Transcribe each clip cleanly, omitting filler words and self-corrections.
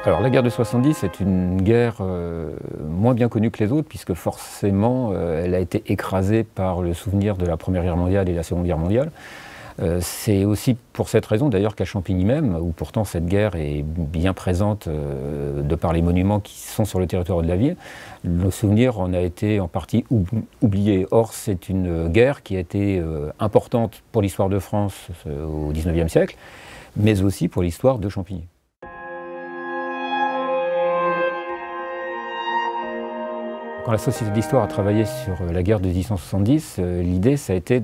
Alors la guerre de 70 est une guerre moins bien connue que les autres, puisque forcément elle a été écrasée par le souvenir de la Première Guerre mondiale et la Seconde Guerre mondiale. C'est aussi pour cette raison d'ailleurs qu'à Champigny même, où pourtant cette guerre est bien présente de par les monuments qui sont sur le territoire de la ville, le souvenir en a été en partie oublié. Or c'est une guerre qui a été importante pour l'histoire de France au XIXe siècle, mais aussi pour l'histoire de Champigny. Quand la Société d'Histoire a travaillé sur la guerre de 1870, l'idée ça a été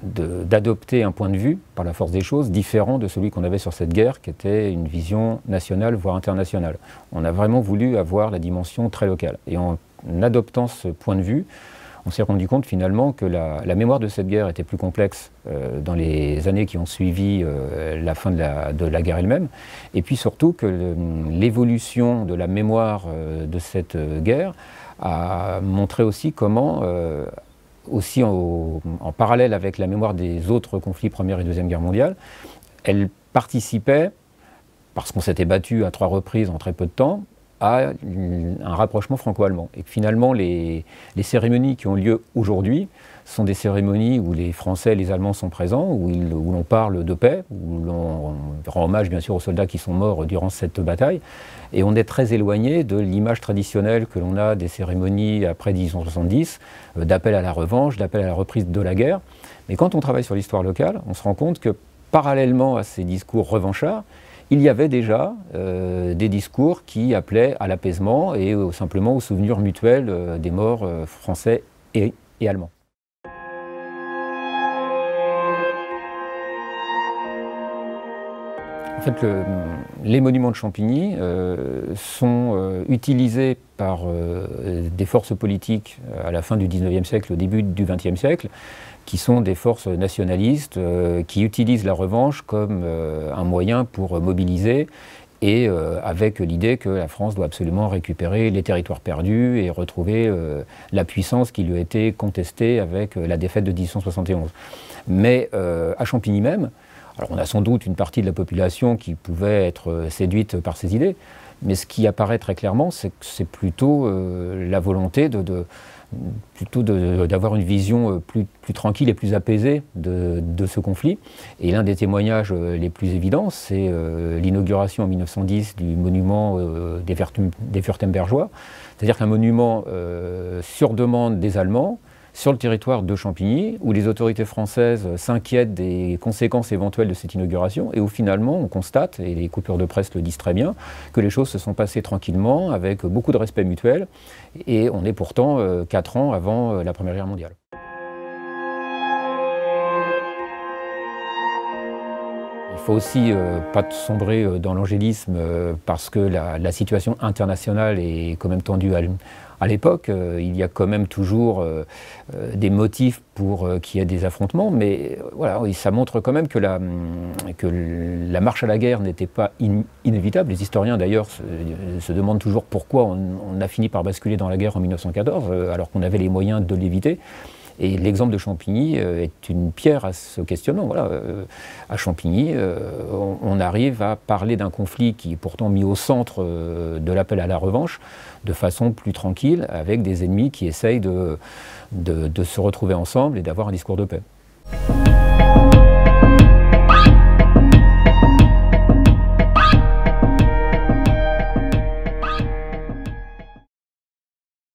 d'adopter un point de vue, par la force des choses, différent de celui qu'on avait sur cette guerre, qui était une vision nationale, voire internationale. On a vraiment voulu avoir la dimension très locale. Et en adoptant ce point de vue, on s'est rendu compte finalement que la mémoire de cette guerre était plus complexe dans les années qui ont suivi la fin de la guerre elle-même, et puis surtout que l'évolution de la mémoire de cette guerre a montré aussi comment, aussi en parallèle avec la mémoire des autres conflits Première et Deuxième Guerre mondiale, elle participait, parce qu'on s'était battu à 3 reprises en très peu de temps, à un rapprochement franco-allemand. Et que finalement, les cérémonies qui ont lieu aujourd'hui sont des cérémonies où les Français et les Allemands sont présents, où l'on parle de paix, où l'on rend hommage bien sûr aux soldats qui sont morts durant cette bataille. Et on est très éloigné de l'image traditionnelle que l'on a des cérémonies après 1870, d'appel à la revanche, d'appel à la reprise de la guerre. Mais quand on travaille sur l'histoire locale, on se rend compte que parallèlement à ces discours revanchards, il y avait déjà des discours qui appelaient à l'apaisement et simplement au souvenir mutuel des morts français et allemands. En fait, les monuments de Champigny sont utilisés par des forces politiques à la fin du XIXe siècle, au début du XXe siècle, qui sont des forces nationalistes qui utilisent la revanche comme un moyen pour mobiliser et avec l'idée que la France doit absolument récupérer les territoires perdus et retrouver la puissance qui lui a été contestée avec la défaite de 1871. Mais à Champigny même, alors on a sans doute une partie de la population qui pouvait être séduite par ces idées, mais ce qui apparaît très clairement, c'est que c'est plutôt la volonté d'avoir une vision plus tranquille et plus apaisée de ce conflit. Et l'un des témoignages les plus évidents, c'est l'inauguration en 1910 du monument des Furtembergeois, c'est-à-dire qu'un monument sur demande des Allemands, sur le territoire de Champigny, où les autorités françaises s'inquiètent des conséquences éventuelles de cette inauguration, et où finalement on constate, et les coupures de presse le disent très bien, que les choses se sont passées tranquillement, avec beaucoup de respect mutuel, et on est pourtant 4 ans avant la Première Guerre mondiale. Il ne faut aussi pas sombrer dans l'angélisme parce que la situation internationale est quand même tendue à l'époque. Il y a quand même toujours des motifs pour qu'il y ait des affrontements, mais voilà, ça montre quand même que la marche à la guerre n'était pas inévitable. Les historiens d'ailleurs se demandent toujours pourquoi on a fini par basculer dans la guerre en 1914 alors qu'on avait les moyens de l'éviter. Et l'exemple de Champigny est une pierre à ce questionnement. Voilà, à Champigny, on arrive à parler d'un conflit qui est pourtant mis au centre de l'appel à la revanche de façon plus tranquille, avec des ennemis qui essayent de se retrouver ensemble et d'avoir un discours de paix.